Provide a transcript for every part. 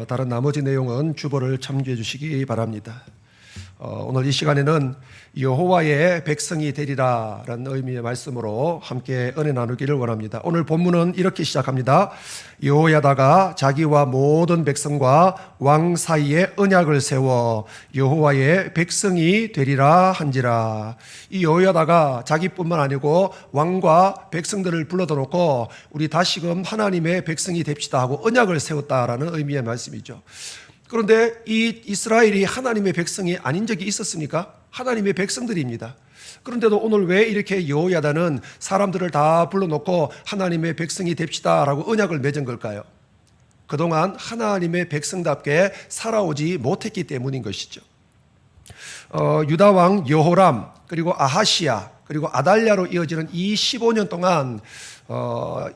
다른 나머지 내용은 주보를 참조해 주시기 바랍니다. 오늘 이 시간에는 여호와의 백성이 되리라라는 의미의 말씀으로 함께 은혜 나누기를 원합니다. 오늘 본문은 이렇게 시작합니다. 여호야다가 자기와 모든 백성과 왕 사이에 언약을 세워 여호와의 백성이 되리라 한지라. 이 여호야다가 자기뿐만 아니고 왕과 백성들을 불러다 놓고 우리 다시금 하나님의 백성이 됩시다 하고 언약을 세웠다라는 의미의 말씀이죠. 그런데 이 이스라엘이 하나님의 백성이 아닌 적이 있었습니까? 하나님의 백성들입니다. 그런데도 오늘 왜 이렇게 여호야다는 사람들을 다 불러놓고 하나님의 백성이 됩시다라고 언약을 맺은 걸까요? 그동안 하나님의 백성답게 살아오지 못했기 때문인 것이죠. 유다 왕 여호람, 그리고 아하시야, 그리고 아달랴로 이어지는 이 15년 동안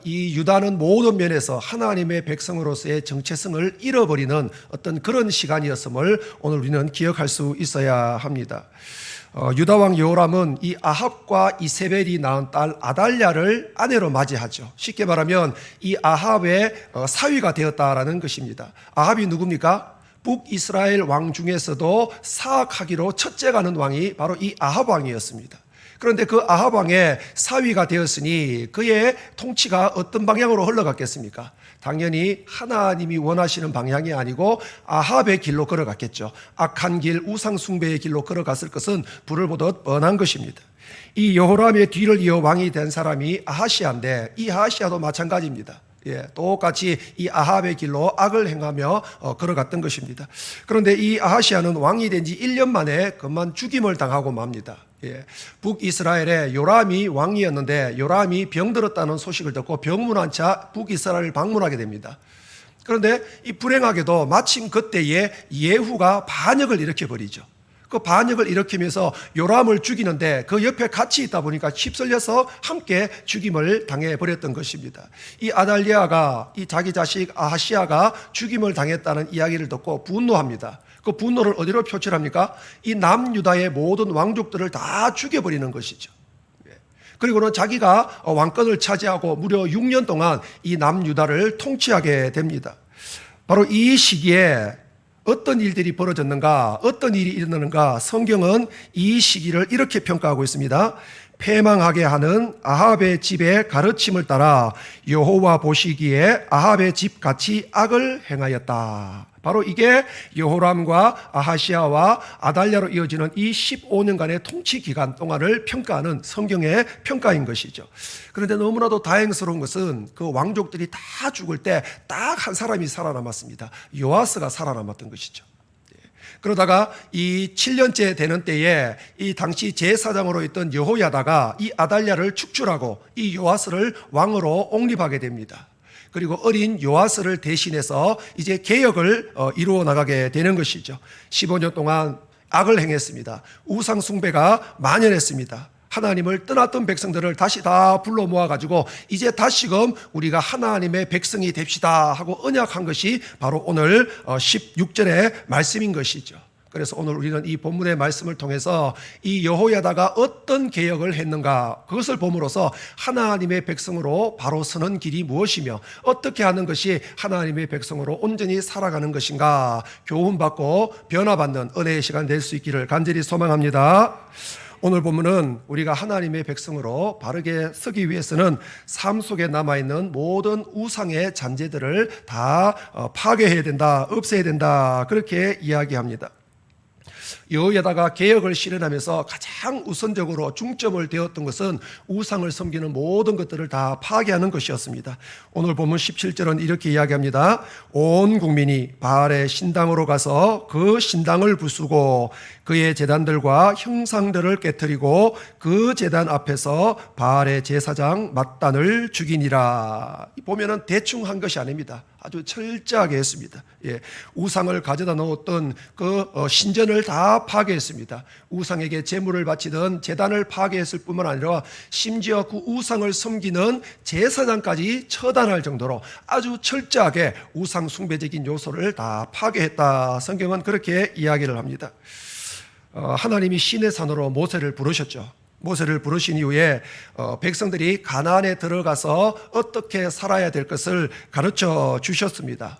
이 유다는 모든 면에서 하나님의 백성으로서의 정체성을 잃어버리는 어떤 그런 시간이었음을 오늘 우리는 기억할 수 있어야 합니다. 유다 왕 여호람은 이 아합과 이세벨이 낳은 딸 아달랴를 아내로 맞이하죠. 쉽게 말하면 이 아합의 사위가 되었다라는 것입니다. 아합이 누굽니까? 북이스라엘 왕 중에서도 사악하기로 첫째 가는 왕이 바로 이 아합 왕이었습니다. 그런데 그 아합 왕의 사위가 되었으니 그의 통치가 어떤 방향으로 흘러갔겠습니까? 당연히 하나님이 원하시는 방향이 아니고 아합의 길로 걸어갔겠죠. 악한 길, 우상 숭배의 길로 걸어갔을 것은 불을 보듯 뻔한 것입니다. 이 여호람의 뒤를 이어 왕이 된 사람이 아하시야인데 이 아하시야도 마찬가지입니다. 똑같이 이 아합의 길로 악을 행하며 걸어갔던 것입니다. 그런데 이 아하시야는 왕이 된 지 1년 만에 그만 죽임을 당하고 맙니다. 북이스라엘에 요람이 왕이었는데 요람이 병들었다는 소식을 듣고 병문안 차 북이스라엘을 방문하게 됩니다. 그런데 이 불행하게도 마침 그때에 예후가 반역을 일으켜버리죠. 그 반역을 일으키면서 요람을 죽이는데 그 옆에 같이 있다 보니까 휩쓸려서 함께 죽임을 당해버렸던 것입니다. 이 아달랴가 이 자기 자식 아하시야가 죽임을 당했다는 이야기를 듣고 분노합니다. 그 분노를 어디로 표출합니까? 이 남유다의 모든 왕족들을 다 죽여버리는 것이죠. 그리고는 자기가 왕권을 차지하고 무려 6년 동안 이 남유다를 통치하게 됩니다. 바로 이 시기에 어떤 일들이 벌어졌는가, 어떤 일이 일어나는가, 성경은 이 시기를 이렇게 평가하고 있습니다. 패망하게 하는 아합의 집의 가르침을 따라 여호와 보시기에 아합의 집같이 악을 행하였다. 바로 이게 여호람과 아하시야와 아달랴로 이어지는 이 15년간의 통치 기간 동안을 평가하는 성경의 평가인 것이죠. 그런데 너무나도 다행스러운 것은 그 왕족들이 다 죽을 때 딱 한 사람이 살아남았습니다. 요아스가 살아남았던 것이죠. 그러다가 이 7년째 되는 때에 이 당시 제사장으로 있던 여호야다가 이 아달랴를 축출하고 이 요아스를 왕으로 옹립하게 됩니다. 그리고 어린 요아스를 대신해서 이제 개혁을 이루어 나가게 되는 것이죠. 15년 동안 악을 행했습니다. 우상 숭배가 만연했습니다. 하나님을 떠났던 백성들을 다시 다 불러 모아가지고 이제 다시금 우리가 하나님의 백성이 됩시다 하고 언약한 것이 바로 오늘 16절의 말씀인 것이죠. 그래서 오늘 우리는 이 본문의 말씀을 통해서 이 여호야다가 어떤 개혁을 했는가, 그것을 봄으로써 하나님의 백성으로 바로 서는 길이 무엇이며 어떻게 하는 것이 하나님의 백성으로 온전히 살아가는 것인가 교훈받고 변화받는 은혜의 시간 될 수 있기를 간절히 소망합니다. 오늘 본문은 우리가 하나님의 백성으로 바르게 서기 위해서는 삶 속에 남아있는 모든 우상의 잔재들을 다 파괴해야 된다, 없애야 된다, 그렇게 이야기합니다. 여호야다가 개혁을 실현하면서 가장 우선적으로 중점을 두었던 것은 우상을 섬기는 모든 것들을 다 파괴하는 것이었습니다. 오늘 본문 17절은 이렇게 이야기합니다. 온 국민이 바알의 신당으로 가서 그 신당을 부수고 그의 제단들과 형상들을 깨뜨리고 그 제단 앞에서 바알의 제사장 맏단을 죽이니라. 보면은 대충 한 것이 아닙니다. 아주 철저하게 했습니다. 우상을 가져다 놓았던 그 신전을 다 파괴했습니다. 우상에게 제물을 바치던 제단을 파괴했을 뿐만 아니라 심지어 그 우상을 섬기는 제사장까지 처단할 정도로 아주 철저하게 우상 숭배적인 요소를 다 파괴했다. 성경은 그렇게 이야기를 합니다. 하나님이 시내 산으로 모세를 부르셨죠. 모세를 부르신 이후에 백성들이 가나안에 들어가서 어떻게 살아야 될 것을 가르쳐 주셨습니다.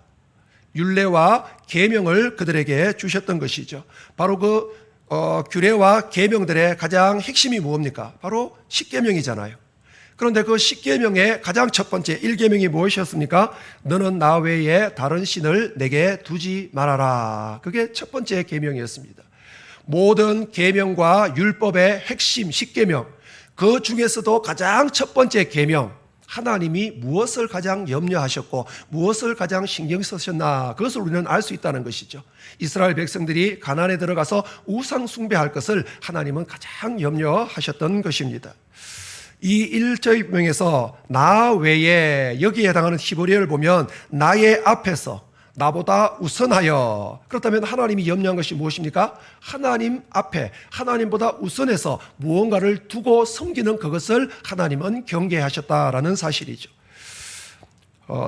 율례와 계명을 그들에게 주셨던 것이죠. 바로 규례와 계명들의 가장 핵심이 무엇입니까? 바로 십계명이잖아요. 그런데 그 십계명의 가장 첫 번째 1계명이 무엇이었습니까? 너는 나 외에 다른 신을 내게 두지 말아라. 그게 첫 번째 계명이었습니다. 모든 계명과 율법의 핵심 십계명, 그 중에서도 가장 첫 번째 계명, 하나님이 무엇을 가장 염려하셨고 무엇을 가장 신경 쓰셨나, 그것을 우리는 알 수 있다는 것이죠. 이스라엘 백성들이 가나안에 들어가서 우상 숭배할 것을 하나님은 가장 염려하셨던 것입니다. 이 1계명에서 나 외에, 여기에 해당하는 히브리어를 보면 나의 앞에서, 나보다 우선하여, 그렇다면 하나님이 염려한 것이 무엇입니까? 하나님 앞에, 하나님보다 우선해서 무언가를 두고 섬기는 그것을 하나님은 경계하셨다라는 사실이죠.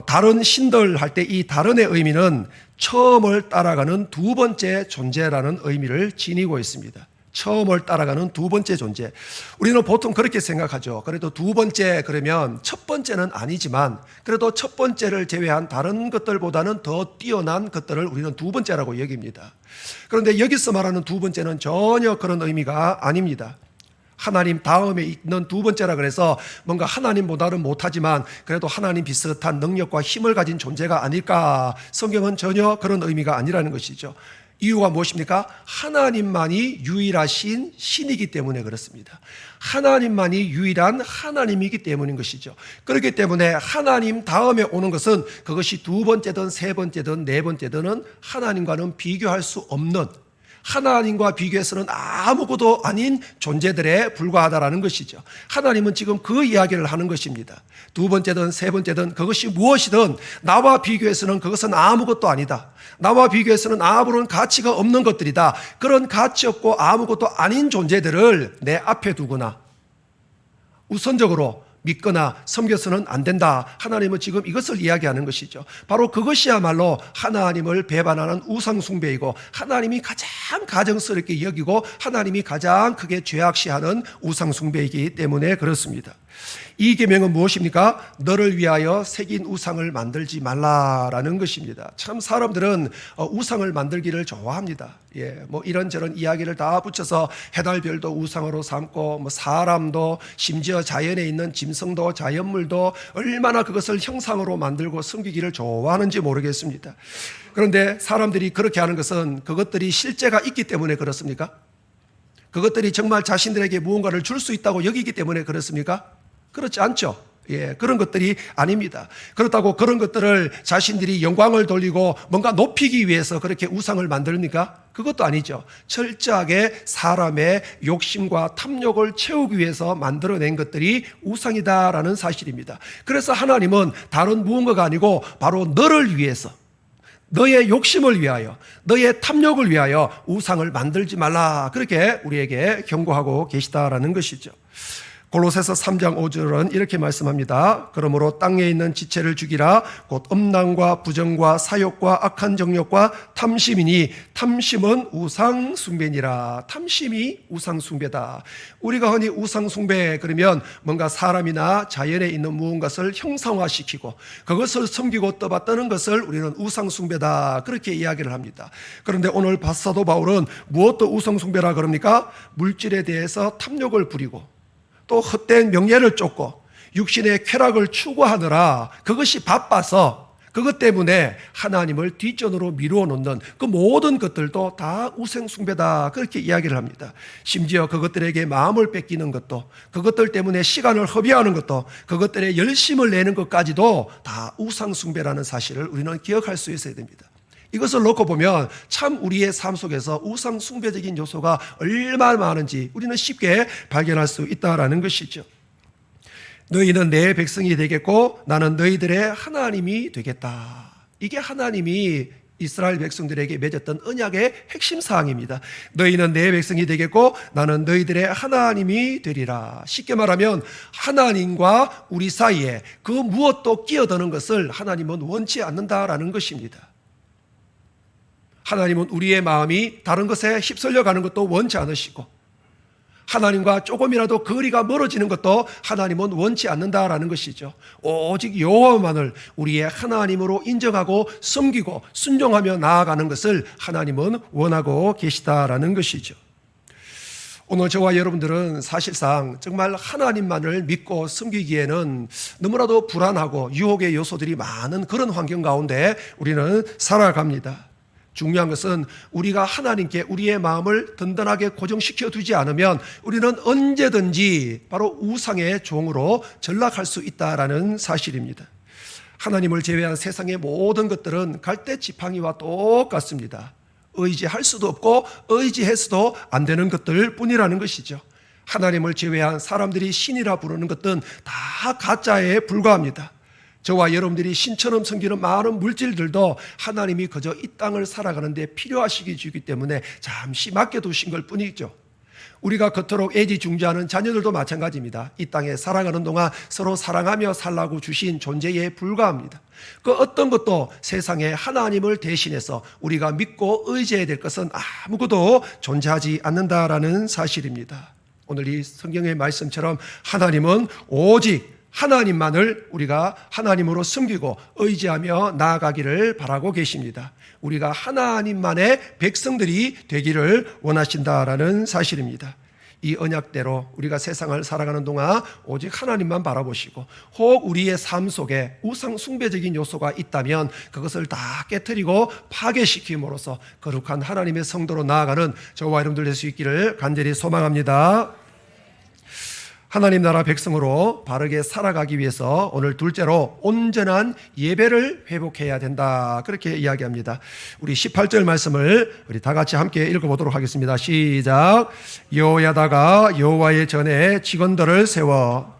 다른 신들 할 때 이 다른의 의미는 처음을 따라가는 두 번째 존재라는 의미를 지니고 있습니다. 처음을 따라가는 두 번째 존재. 우리는 보통 그렇게 생각하죠. 그래도 두 번째 그러면 첫 번째는 아니지만 그래도 첫 번째를 제외한 다른 것들보다는 더 뛰어난 것들을 우리는 두 번째라고 여깁니다. 그런데 여기서 말하는 두 번째는 전혀 그런 의미가 아닙니다. 하나님 다음에 있는 두 번째라 그래서 뭔가 하나님보다는 못하지만 그래도 하나님 비슷한 능력과 힘을 가진 존재가 아닐까. 성경은 전혀 그런 의미가 아니라는 것이죠. 이유가 무엇입니까? 하나님만이 유일하신 신이기 때문에 그렇습니다. 하나님만이 유일한 하나님이기 때문인 것이죠. 그렇기 때문에 하나님 다음에 오는 것은 그것이 두 번째든 세 번째든 네 번째든 하나님과는 비교할 수 없는, 하나님과 비교해서는 아무것도 아닌 존재들에 불과하다라는 것이죠. 하나님은 지금 그 이야기를 하는 것입니다. 두 번째든 세 번째든 그것이 무엇이든 나와 비교해서는 그것은 아무것도 아니다. 나와 비교해서는 아무런 가치가 없는 것들이다. 그런 가치 없고 아무것도 아닌 존재들을 내 앞에 두거나 우선적으로 믿거나 섬겨서는 안 된다. 하나님은 지금 이것을 이야기하는 것이죠. 바로 그것이야말로 하나님을 배반하는 우상숭배이고 하나님이 가장 가정스럽게 여기고 하나님이 가장 크게 죄악시하는 우상숭배이기 때문에 그렇습니다. 이 계명은 무엇입니까? 너를 위하여 새긴 우상을 만들지 말라라는 것입니다. 참 사람들은 우상을 만들기를 좋아합니다. 뭐 이런저런 이야기를 다 붙여서 해달별도 우상으로 삼고 뭐 사람도 심지어 자연에 있는 짐승도 자연물도 얼마나 그것을 형상으로 만들고 섬기기를 좋아하는지 모르겠습니다. 그런데 사람들이 그렇게 하는 것은 그것들이 실제가 있기 때문에 그렇습니까? 그것들이 정말 자신들에게 무언가를 줄 수 있다고 여기기 때문에 그렇습니까? 그렇지 않죠. 그런 것들이 아닙니다. 그렇다고 그런 것들을 자신들이 영광을 돌리고 뭔가 높이기 위해서 그렇게 우상을 만듭니까? 그것도 아니죠. 철저하게 사람의 욕심과 탐욕을 채우기 위해서 만들어낸 것들이 우상이다라는 사실입니다. 그래서 하나님은 다른 무언가가 아니고 바로 너를 위해서, 너의 욕심을 위하여, 너의 탐욕을 위하여 우상을 만들지 말라, 그렇게 우리에게 경고하고 계시다라는 것이죠. 골로새서 3장 5절은 이렇게 말씀합니다. 그러므로 땅에 있는 지체를 죽이라. 곧 음란과 부정과 사욕과 악한 정욕과 탐심이니 탐심은 우상숭배니라. 탐심이 우상숭배다. 우리가 흔히 우상숭배 그러면 뭔가 사람이나 자연에 있는 무언가를 형상화시키고 그것을 섬기고 떠받드는 것을 우리는 우상숭배다, 그렇게 이야기를 합니다. 그런데 오늘 사도 바울은 무엇도 우상숭배라 그럽니까? 물질에 대해서 탐욕을 부리고 또 헛된 명예를 쫓고 육신의 쾌락을 추구하느라 그것이 바빠서 그것 때문에 하나님을 뒷전으로 미루어 놓는 그 모든 것들도 다 우상숭배다, 그렇게 이야기를 합니다. 심지어 그것들에게 마음을 뺏기는 것도, 그것들 때문에 시간을 허비하는 것도, 그것들에 열심을 내는 것까지도 다 우상숭배라는 사실을 우리는 기억할 수 있어야 됩니다. 이것을 놓고 보면 참 우리의 삶 속에서 우상숭배적인 요소가 얼마나 많은지 우리는 쉽게 발견할 수 있다는 것이죠. 너희는 내 백성이 되겠고 나는 너희들의 하나님이 되겠다. 이게 하나님이 이스라엘 백성들에게 맺었던 언약의 핵심 사항입니다. 너희는 내 백성이 되겠고 나는 너희들의 하나님이 되리라. 쉽게 말하면 하나님과 우리 사이에 그 무엇도 끼어드는 것을 하나님은 원치 않는다라는 것입니다. 하나님은 우리의 마음이 다른 것에 휩쓸려 가는 것도 원치 않으시고, 하나님과 조금이라도 거리가 멀어지는 것도 하나님은 원치 않는다라는 것이죠. 오직 여호와만을 우리의 하나님으로 인정하고 섬기고 순종하며 나아가는 것을 하나님은 원하고 계시다라는 것이죠. 오늘 저와 여러분들은 사실상 정말 하나님만을 믿고 섬기기에는 너무나도 불안하고 유혹의 요소들이 많은 그런 환경 가운데 우리는 살아갑니다. 중요한 것은 우리가 하나님께 우리의 마음을 든든하게 고정시켜 두지 않으면 우리는 언제든지 바로 우상의 종으로 전락할 수 있다라는 사실입니다. 하나님을 제외한 세상의 모든 것들은 갈대지팡이와 똑같습니다. 의지할 수도 없고 의지해서도 안 되는 것들 뿐이라는 것이죠. 하나님을 제외한 사람들이 신이라 부르는 것들은 다 가짜에 불과합니다. 저와 여러분들이 신처럼 섬기는 많은 물질들도 하나님이 그저 이 땅을 살아가는 데 필요하시기 주기 때문에 잠시 맡겨두신 걸 뿐이죠. 우리가 그토록 애지중지하는 자녀들도 마찬가지입니다. 이 땅에 살아가는 동안 서로 사랑하며 살라고 주신 존재에 불과합니다. 그 어떤 것도 세상에 하나님을 대신해서 우리가 믿고 의지해야 될 것은 아무것도 존재하지 않는다라는 사실입니다. 오늘 이 성경의 말씀처럼 하나님은 오직 하나님만을 우리가 하나님으로 섬기고 의지하며 나아가기를 바라고 계십니다. 우리가 하나님만의 백성들이 되기를 원하신다라는 사실입니다. 이 언약대로 우리가 세상을 살아가는 동안 오직 하나님만 바라보시고 혹 우리의 삶 속에 우상 숭배적인 요소가 있다면 그것을 다 깨트리고 파괴시킴으로써 거룩한 하나님의 성도로 나아가는 저와 여러분들 될 수 있기를 간절히 소망합니다. 하나님 나라 백성으로 바르게 살아가기 위해서 오늘 둘째로 온전한 예배를 회복해야 된다, 그렇게 이야기합니다. 우리 18절 말씀을 우리 다 같이 함께 읽어보도록 하겠습니다. 시작. 여호야다가 여호와의 전에 직원들을 세워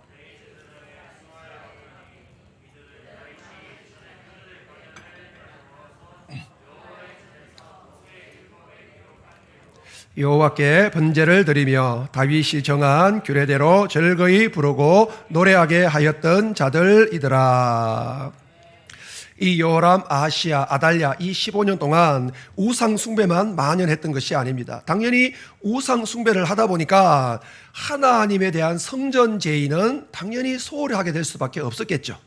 여호와께 번제를 드리며 다윗이 정한 규례대로 즐거이 부르고 노래하게 하였던 자들이더라. 이 여호람, 아하시야, 아달랴 이 15년 동안 우상 숭배만 만연했던 것이 아닙니다. 당연히 우상 숭배를 하다 보니까 하나님에 대한 성전 제의는 당연히 소홀히 하게 될 수밖에 없었겠죠.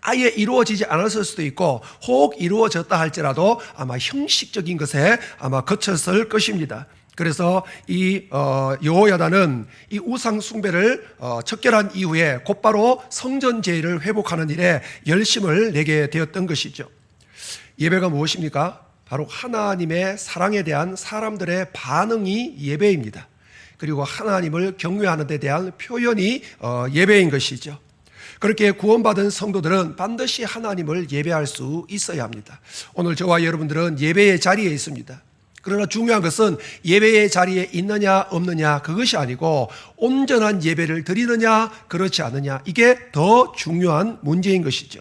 아예 이루어지지 않았을 수도 있고 혹 이루어졌다 할지라도 아마 형식적인 것에 아마 그쳤을 것입니다. 그래서 이 여호야다는 이 우상 숭배를 척결한 이후에 곧바로 성전 제의를 회복하는 일에 열심을 내게 되었던 것이죠. 예배가 무엇입니까? 바로 하나님의 사랑에 대한 사람들의 반응이 예배입니다. 그리고 하나님을 경외하는 데 대한 표현이 예배인 것이죠. 그렇게 구원받은 성도들은 반드시 하나님을 예배할 수 있어야 합니다. 오늘 저와 여러분들은 예배의 자리에 있습니다. 그러나 중요한 것은 예배의 자리에 있느냐 없느냐 그것이 아니고 온전한 예배를 드리느냐 그렇지 않느냐, 이게 더 중요한 문제인 것이죠.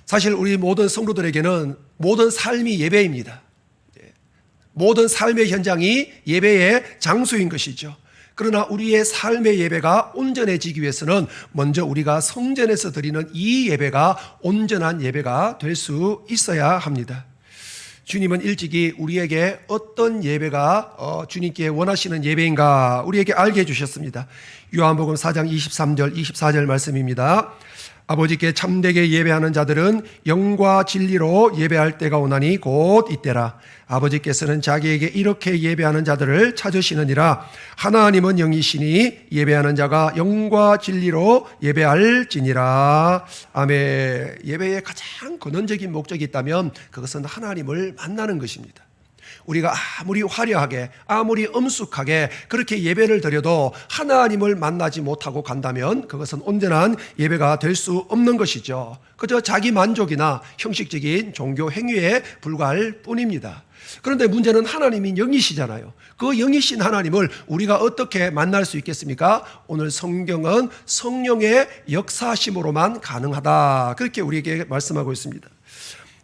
사실 우리 모든 성도들에게는 모든 삶이 예배입니다. 모든 삶의 현장이 예배의 장소인 것이죠. 그러나 우리의 삶의 예배가 온전해지기 위해서는 먼저 우리가 성전에서 드리는 이 예배가 온전한 예배가 될 수 있어야 합니다. 주님은 일찍이 우리에게 어떤 예배가 주님께 원하시는 예배인가 우리에게 알게 해주셨습니다. 요한복음 4장 23절 24절 말씀입니다. 아버지께 참되게 예배하는 자들은 영과 진리로 예배할 때가 오나니 곧 이때라. 아버지께서는 자기에게 이렇게 예배하는 자들을 찾으시느니라. 하나님은 영이시니 예배하는 자가 영과 진리로 예배할지니라. 아멘. 예배의 가장 근원적인 목적이 있다면 그것은 하나님을 만나는 것입니다. 우리가 아무리 화려하게 아무리 엄숙하게 그렇게 예배를 드려도 하나님을 만나지 못하고 간다면 그것은 온전한 예배가 될 수 없는 것이죠. 그저 자기 만족이나 형식적인 종교 행위에 불과할 뿐입니다. 그런데 문제는 하나님이 영이시잖아요. 그 영이신 하나님을 우리가 어떻게 만날 수 있겠습니까? 오늘 성경은 성령의 역사심으로만 가능하다, 그렇게 우리에게 말씀하고 있습니다.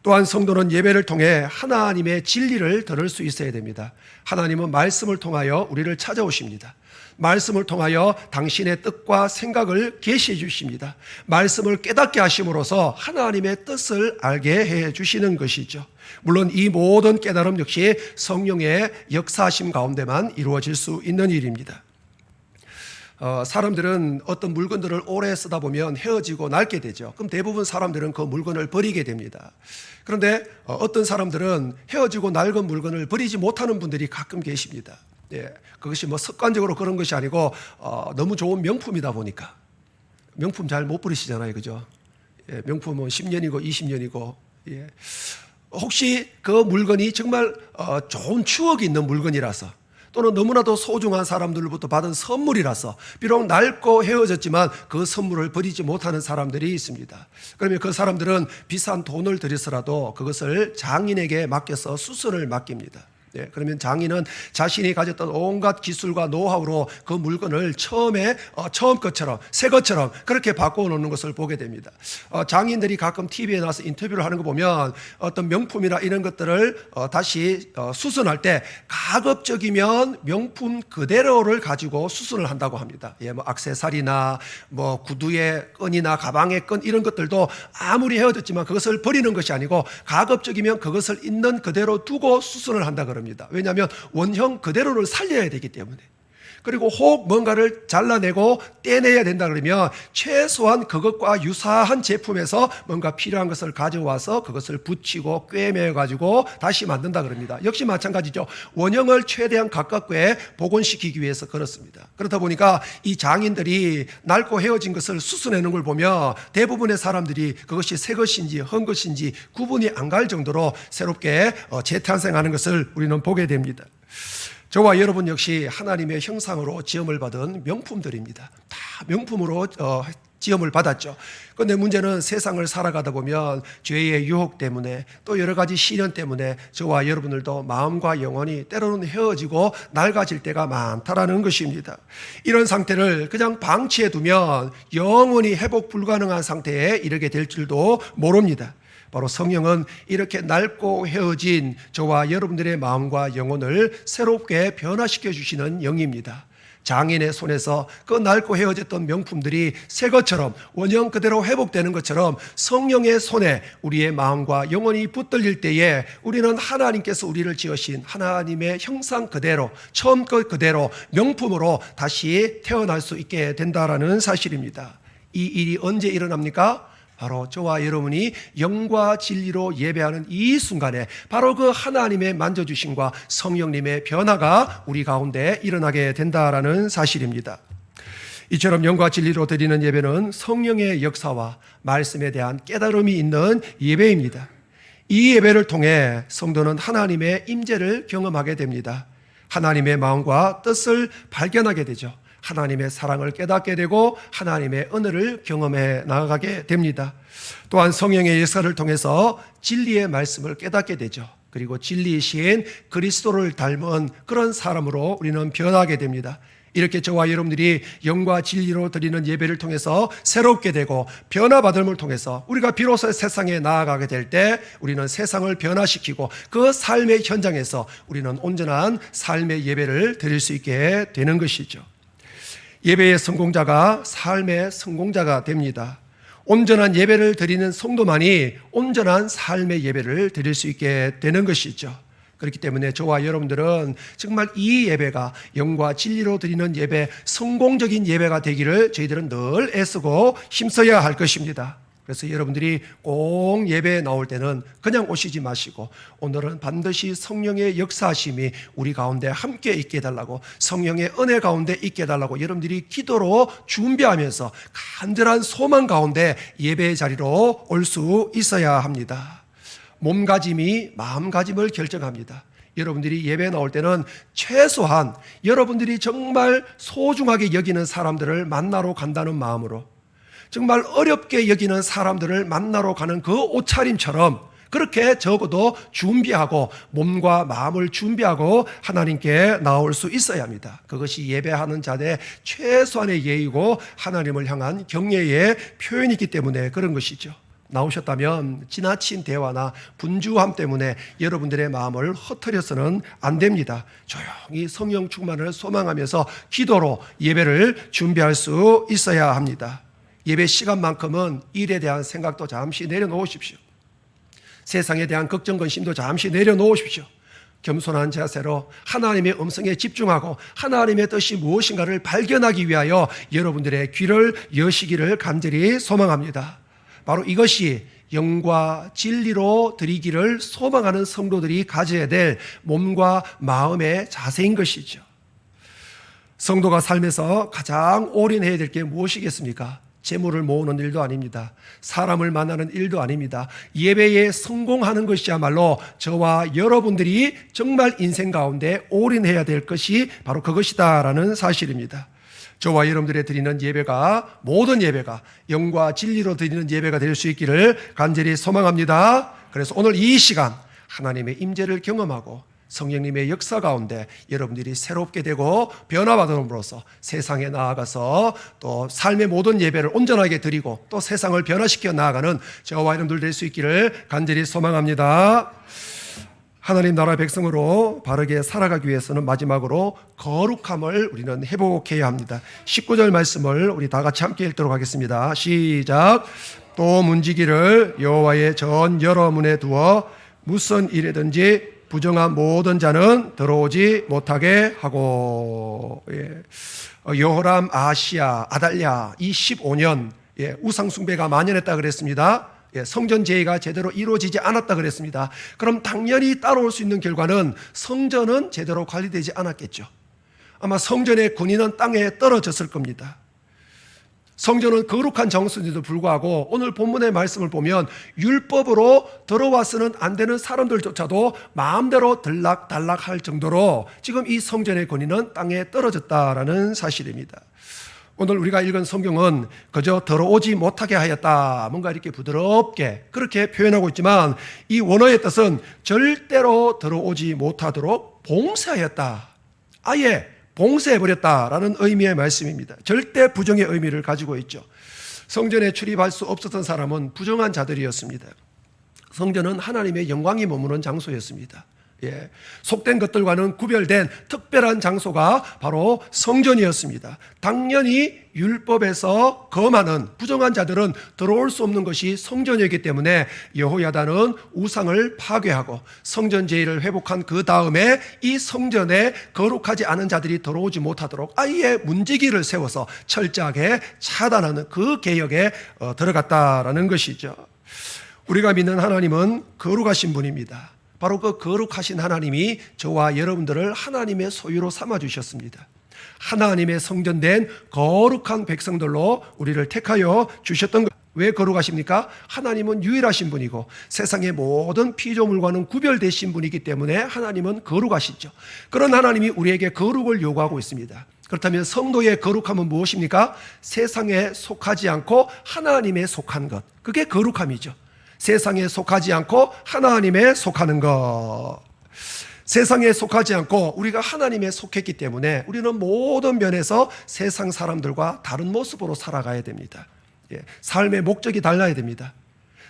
또한 성도는 예배를 통해 하나님의 진리를 들을 수 있어야 됩니다. 하나님은 말씀을 통하여 우리를 찾아오십니다. 말씀을 통하여 당신의 뜻과 생각을 계시해 주십니다. 말씀을 깨닫게 하심으로써 하나님의 뜻을 알게 해 주시는 것이죠. 물론 이 모든 깨달음 역시 성령의 역사하심 가운데만 이루어질 수 있는 일입니다. 사람들은 어떤 물건들을 오래 쓰다 보면 헤어지고 낡게 되죠. 그럼 대부분 사람들은 그 물건을 버리게 됩니다. 그런데 어떤 사람들은 헤어지고 낡은 물건을 버리지 못하는 분들이 가끔 계십니다. 예, 그것이 뭐 습관적으로 그런 것이 아니고 너무 좋은 명품이다 보니까. 명품 잘 못 버리시잖아요, 그죠? 예, 명품은 10년이고 20년이고. 예. 혹시 그 물건이 정말 좋은 추억이 있는 물건이라서, 또는 너무나도 소중한 사람들로부터 받은 선물이라서 비록 낡고 헤어졌지만 그 선물을 버리지 못하는 사람들이 있습니다. 그러면 그 사람들은 비싼 돈을 들여서라도 그것을 장인에게 맡겨서 수선을 맡깁니다. 네, 그러면 장인은 자신이 가졌던 온갖 기술과 노하우로 그 물건을 처음 것처럼 새 것처럼 그렇게 바꾸어 놓는 것을 보게 됩니다. 장인들이 가끔 TV에 나와서 인터뷰를 하는 거 보면 어떤 명품이나 이런 것들을 다시 수선할 때 가급적이면 명품 그대로를 가지고 수선을 한다고 합니다. 예, 뭐 액세서리나 뭐 구두의 끈이나 가방의 끈 이런 것들도 아무리 헤어졌지만 그것을 버리는 것이 아니고 가급적이면 그것을 있는 그대로 두고 수선을 한다 그럽니다. 왜냐하면 원형 그대로를 살려야 되기 때문에. 그리고 혹 뭔가를 잘라내고 떼내야 된다 그러면 최소한 그것과 유사한 제품에서 뭔가 필요한 것을 가져와서 그것을 붙이고 꿰매 가지고 다시 만든다 그럽니다. 역시 마찬가지죠. 원형을 최대한 가깝게 복원시키기 위해서 그렇습니다. 그렇다 보니까 이 장인들이 낡고 헤어진 것을 수선해내는 걸 보면 대부분의 사람들이 그것이 새 것인지 헌 것인지 구분이 안 갈 정도로 새롭게 재탄생하는 것을 우리는 보게 됩니다. 저와 여러분 역시 하나님의 형상으로 지음을 받은 명품들입니다. 다 명품으로 지음을 받았죠. 그런데 문제는 세상을 살아가다 보면 죄의 유혹 때문에 또 여러 가지 시련 때문에 저와 여러분들도 마음과 영혼이 때로는 헤어지고 낡아질 때가 많다라는 것입니다. 이런 상태를 그냥 방치해 두면 영원히 회복 불가능한 상태에 이르게 될 줄도 모릅니다. 바로 성령은 이렇게 낡고 헤어진 저와 여러분들의 마음과 영혼을 새롭게 변화시켜 주시는 영입니다. 장인의 손에서 그 낡고 헤어졌던 명품들이 새 것처럼 원형 그대로 회복되는 것처럼 성령의 손에 우리의 마음과 영혼이 붙들릴 때에 우리는 하나님께서 우리를 지으신 하나님의 형상 그대로, 처음 것 그대로 명품으로 다시 태어날 수 있게 된다라는 사실입니다. 이 일이 언제 일어납니까? 바로 저와 여러분이 영과 진리로 예배하는 이 순간에 바로 그 하나님의 만져주심과 성령님의 변화가 우리 가운데 일어나게 된다라는 사실입니다. 이처럼 영과 진리로 드리는 예배는 성령의 역사와 말씀에 대한 깨달음이 있는 예배입니다. 이 예배를 통해 성도는 하나님의 임재를 경험하게 됩니다. 하나님의 마음과 뜻을 발견하게 되죠. 하나님의 사랑을 깨닫게 되고 하나님의 은혜를 경험해 나아가게 됩니다. 또한 성령의 역사를 통해서 진리의 말씀을 깨닫게 되죠. 그리고 진리이신 그리스도를 닮은 그런 사람으로 우리는 변하게 됩니다. 이렇게 저와 여러분들이 영과 진리로 드리는 예배를 통해서 새롭게 되고 변화받음을 통해서 우리가 비로소 세상에 나아가게 될 때 우리는 세상을 변화시키고 그 삶의 현장에서 우리는 온전한 삶의 예배를 드릴 수 있게 되는 것이죠. 예배의 성공자가 삶의 성공자가 됩니다. 온전한 예배를 드리는 성도만이 온전한 삶의 예배를 드릴 수 있게 되는 것이죠. 그렇기 때문에 저와 여러분들은 정말 이 예배가 영과 진리로 드리는 예배, 성공적인 예배가 되기를 저희들은 늘 애쓰고 힘써야 할 것입니다. 그래서 여러분들이 꼭 예배에 나올 때는 그냥 오시지 마시고 오늘은 반드시 성령의 역사하심이 우리 가운데 함께 있게 해달라고, 성령의 은혜 가운데 있게 해달라고 여러분들이 기도로 준비하면서 간절한 소망 가운데 예배의 자리로 올 수 있어야 합니다. 몸가짐이 마음가짐을 결정합니다. 여러분들이 예배에 나올 때는 최소한 여러분들이 정말 소중하게 여기는 사람들을 만나러 간다는 마음으로, 정말 어렵게 여기는 사람들을 만나러 가는 그 옷차림처럼 그렇게 적어도 준비하고 몸과 마음을 준비하고 하나님께 나올 수 있어야 합니다. 그것이 예배하는 자의 최소한의 예의고 하나님을 향한 경외의 표현이기 때문에 그런 것이죠. 나오셨다면 지나친 대화나 분주함 때문에 여러분들의 마음을 흩어려서는 안 됩니다. 조용히 성령 충만을 소망하면서 기도로 예배를 준비할 수 있어야 합니다. 예배 시간만큼은 일에 대한 생각도 잠시 내려놓으십시오. 세상에 대한 걱정, 근심도 잠시 내려놓으십시오. 겸손한 자세로 하나님의 음성에 집중하고 하나님의 뜻이 무엇인가를 발견하기 위하여 여러분들의 귀를 여시기를 간절히 소망합니다. 바로 이것이 영과 진리로 드리기를 소망하는 성도들이 가져야 될 몸과 마음의 자세인 것이죠. 성도가 삶에서 가장 올인해야 될 게 무엇이겠습니까? 재물을 모으는 일도 아닙니다. 사람을 만나는 일도 아닙니다. 예배에 성공하는 것이야말로 저와 여러분들이 정말 인생 가운데 올인해야 될 것이 바로 그것이다라는 사실입니다. 저와 여러분들이 드리는 예배가, 모든 예배가 영과 진리로 드리는 예배가 될 수 있기를 간절히 소망합니다. 그래서 오늘 이 시간 하나님의 임재를 경험하고 성령님의 역사 가운데 여러분들이 새롭게 되고 변화받음으로써 세상에 나아가서 또 삶의 모든 예배를 온전하게 드리고 또 세상을 변화시켜 나아가는 저와 여러분들 될 수 있기를 간절히 소망합니다. 하나님 나라 백성으로 바르게 살아가기 위해서는 마지막으로 거룩함을 우리는 회복해야 합니다. 19절 말씀을 우리 다 같이 함께 읽도록 하겠습니다. 시작. 또 문지기를 여호와의 전 여러 문에 두어 무슨 일이든지 부정한 모든 자는 들어오지 못하게 하고. 여호람, 아하시야, 아달랴 이 15년 우상 숭배가 만연했다 그랬습니다. 성전 제의가 제대로 이루어지지 않았다 그랬습니다. 그럼 당연히 따라올 수 있는 결과는 성전은 제대로 관리되지 않았겠죠. 아마 성전의 군인은 땅에 떨어졌을 겁니다. 성전은 거룩한 장소인데도 불구하고 오늘 본문의 말씀을 보면 율법으로 들어와서는 안 되는 사람들조차도 마음대로 들락달락할 정도로 지금 이 성전의 권위는 땅에 떨어졌다라는 사실입니다. 오늘 우리가 읽은 성경은 그저 들어오지 못하게 하였다, 뭔가 이렇게 부드럽게 그렇게 표현하고 있지만 이 원어의 뜻은 절대로 들어오지 못하도록 봉쇄하였다, 아예 봉쇄해버렸다라는 의미의 말씀입니다. 절대 부정의 의미를 가지고 있죠. 성전에 출입할 수 없었던 사람은 부정한 자들이었습니다. 성전은 하나님의 영광이 머무는 장소였습니다. 속된 것들과는 구별된 특별한 장소가 바로 성전이었습니다. 당연히 율법에서 거하는 부정한 자들은 들어올 수 없는 것이 성전이었기 때문에 여호야다는 우상을 파괴하고 성전 제의를 회복한 그 다음에 이 성전에 거룩하지 않은 자들이 들어오지 못하도록 아예 문지기를 세워서 철저하게 차단하는 그 개혁에 들어갔다라는 것이죠. 우리가 믿는 하나님은 거룩하신 분입니다. 바로 그 거룩하신 하나님이 저와 여러분들을 하나님의 소유로 삼아주셨습니다. 하나님의 성전된 거룩한 백성들로 우리를 택하여 주셨던 것. 왜 거룩하십니까? 하나님은 유일하신 분이고 세상의 모든 피조물과는 구별되신 분이기 때문에 하나님은 거룩하시죠. 그런 하나님이 우리에게 거룩을 요구하고 있습니다. 그렇다면 성도의 거룩함은 무엇입니까? 세상에 속하지 않고 하나님에 속한 것, 그게 거룩함이죠. 세상에 속하지 않고 하나님에 속하는 것. 세상에 속하지 않고 우리가 하나님에 속했기 때문에 우리는 모든 면에서 세상 사람들과 다른 모습으로 살아가야 됩니다. 삶의 목적이 달라야 됩니다.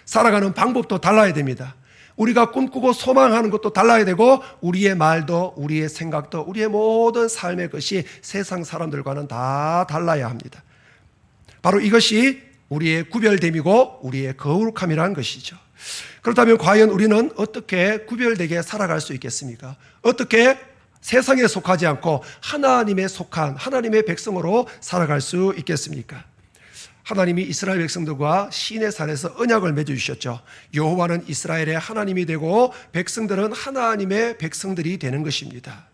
살아가는 방법도 달라야 됩니다. 우리가 꿈꾸고 소망하는 것도 달라야 되고 우리의 말도 우리의 생각도 우리의 모든 삶의 것이 세상 사람들과는 다 달라야 합니다. 바로 이것이 우리의 구별됨이고 우리의 거룩함이라는 것이죠. 그렇다면 과연 우리는 어떻게 구별되게 살아갈 수 있겠습니까? 어떻게 세상에 속하지 않고 하나님에 속한 하나님의 백성으로 살아갈 수 있겠습니까? 하나님이 이스라엘 백성들과 시내산에서 언약을 맺어주셨죠. 여호와는 이스라엘의 하나님이 되고 백성들은 하나님의 백성들이 되는 것입니다.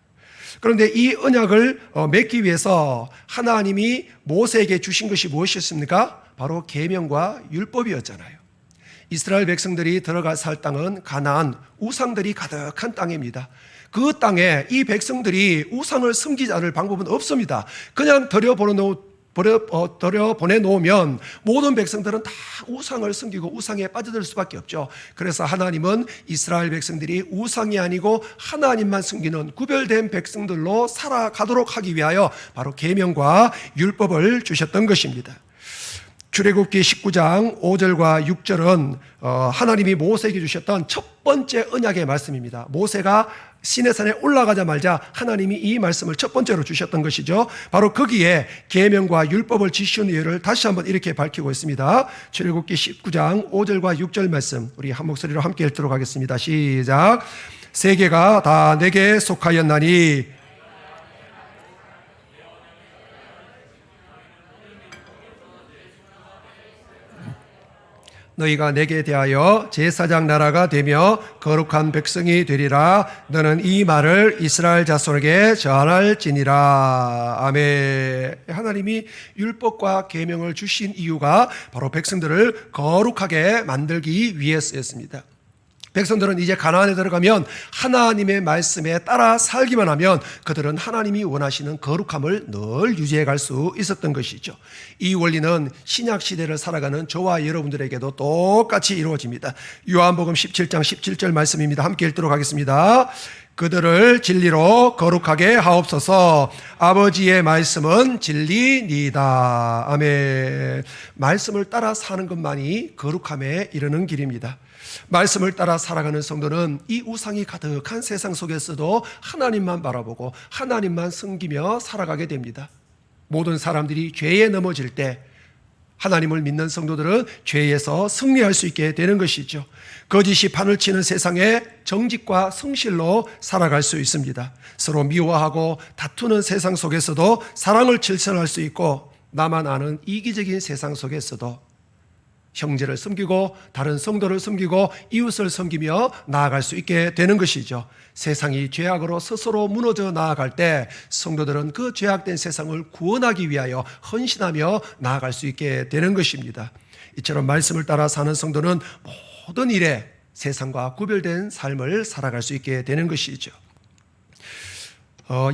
그런데 이 언약을 맺기 위해서 하나님이 모세에게 주신 것이 무엇이었습니까? 바로 계명과 율법이었잖아요. 이스라엘 백성들이 들어가 살 땅은 가나안, 우상들이 가득한 땅입니다. 그 땅에 이 백성들이 우상을 섬기지 않을 방법은 없습니다. 그냥 보내놓으면 모든 백성들은 다 우상을 섬기고 우상에 빠져들 수밖에 없죠. 그래서 하나님은 이스라엘 백성들이 우상이 아니고 하나님만 섬기는 구별된 백성들로 살아가도록 하기 위하여 바로 계명과 율법을 주셨던 것입니다. 출애굽기 19장 5절과 6절은 하나님이 모세에게 주셨던 첫 번째 언약의 말씀입니다. 모세가 시내산에 올라가자마자 하나님이 이 말씀을 첫 번째로 주셨던 것이죠. 바로 거기에 계명과 율법을 지시는 이유를 다시 한번 이렇게 밝히고 있습니다. 출애굽기 19장 5절과 6절 말씀 우리 한 목소리로 함께 읽도록 하겠습니다. 시작. 세계가 다 내게 속하였나니 너희가 내게 대하여 제사장 나라가 되며 거룩한 백성이 되리라. 너는 이 말을 이스라엘 자손에게 전할지니라. 아멘. 하나님이 율법과 계명을 주신 이유가 바로 백성들을 거룩하게 만들기 위해서였습니다. 백성들은 이제 가나안에 들어가면 하나님의 말씀에 따라 살기만 하면 그들은 하나님이 원하시는 거룩함을 늘 유지해 갈 수 있었던 것이죠. 이 원리는 신약 시대를 살아가는 저와 여러분들에게도 똑같이 이루어집니다. 요한복음 17장 17절 말씀입니다. 함께 읽도록 하겠습니다. 그들을 진리로 거룩하게 하옵소서. 아버지의 말씀은 진리니이다. 아멘. 말씀을 따라 사는 것만이 거룩함에 이르는 길입니다. 말씀을 따라 살아가는 성도는 이 우상이 가득한 세상 속에서도 하나님만 바라보고 하나님만 섬기며 살아가게 됩니다. 모든 사람들이 죄에 넘어질 때 하나님을 믿는 성도들은 죄에서 승리할 수 있게 되는 것이죠. 거짓이 판을 치는 세상에 정직과 성실로 살아갈 수 있습니다. 서로 미워하고 다투는 세상 속에서도 사랑을 실천할 수 있고, 나만 아는 이기적인 세상 속에서도 형제를 섬기고 다른 성도를 섬기고 이웃을 섬기며 나아갈 수 있게 되는 것이죠. 세상이 죄악으로 스스로 무너져 나아갈 때 성도들은 그 죄악된 세상을 구원하기 위하여 헌신하며 나아갈 수 있게 되는 것입니다. 이처럼 말씀을 따라 사는 성도는 모든 일에 세상과 구별된 삶을 살아갈 수 있게 되는 것이죠.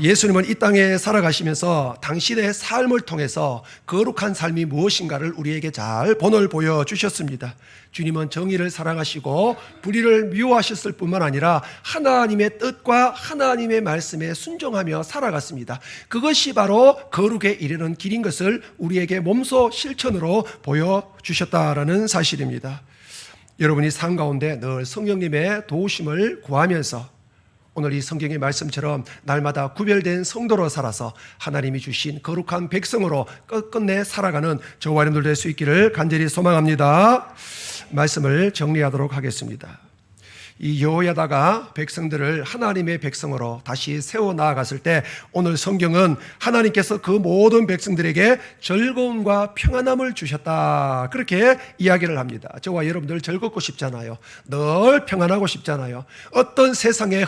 예수님은 이 땅에 살아가시면서 당신의 삶을 통해서 거룩한 삶이 무엇인가를 우리에게 잘 본을 보여주셨습니다. 주님은 정의를 사랑하시고 불의를 미워하셨을 뿐만 아니라 하나님의 뜻과 하나님의 말씀에 순종하며 살아갔습니다. 그것이 바로 거룩에 이르는 길인 것을 우리에게 몸소 실천으로 보여주셨다라는 사실입니다. 여러분이 삶 가운데 늘 성령님의 도우심을 구하면서 오늘 이 성경의 말씀처럼 날마다 구별된 성도로 살아서 하나님이 주신 거룩한 백성으로 끝끝내 살아가는 저와 여러분들 될 수 있기를 간절히 소망합니다. 말씀을 정리하도록 하겠습니다. 이 여호야다가 백성들을 하나님의 백성으로 다시 세워 나아갔을 때 오늘 성경은 하나님께서 그 모든 백성들에게 즐거움과 평안함을 주셨다, 그렇게 이야기를 합니다. 저와 여러분들 즐겁고 싶잖아요. 늘 평안하고 싶잖아요. 어떤 세상에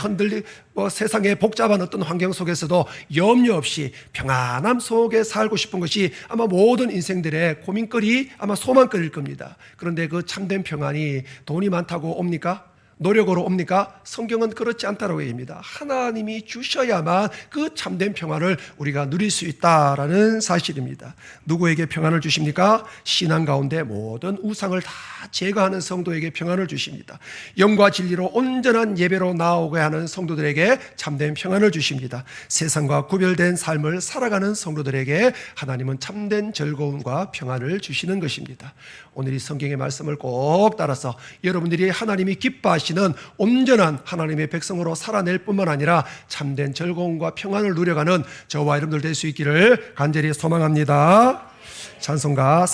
세상의 복잡한 어떤 환경 속에서도 염려 없이 평안함 속에 살고 싶은 것이 아마 모든 인생들의 고민거리, 아마 소망거리일 겁니다. 그런데 그 참된 평안이 돈이 많다고 옵니까? 노력으로 옵니까? 성경은 그렇지 않다고 얘기합니다. 하나님이 주셔야만 그 참된 평안을 우리가 누릴 수 있다라는 사실입니다. 누구에게 평안을 주십니까? 신앙 가운데 모든 우상을 다 제거하는 성도에게 평안을 주십니다. 영과 진리로 온전한 예배로 나오게 하는 성도들에게 참된 평안을 주십니다. 세상과 구별된 삶을 살아가는 성도들에게 하나님은 참된 즐거움과 평안을 주시는 것입니다. 오늘 이 성경의 말씀을 꼭 따라서 여러분들이 하나님이 기뻐하시는 온전한 하나님의 백성으로 살아낼 뿐만 아니라 참된 즐거움과 평안을 누려가는 저와 여러분들 될 수 있기를 간절히 소망합니다. 찬송가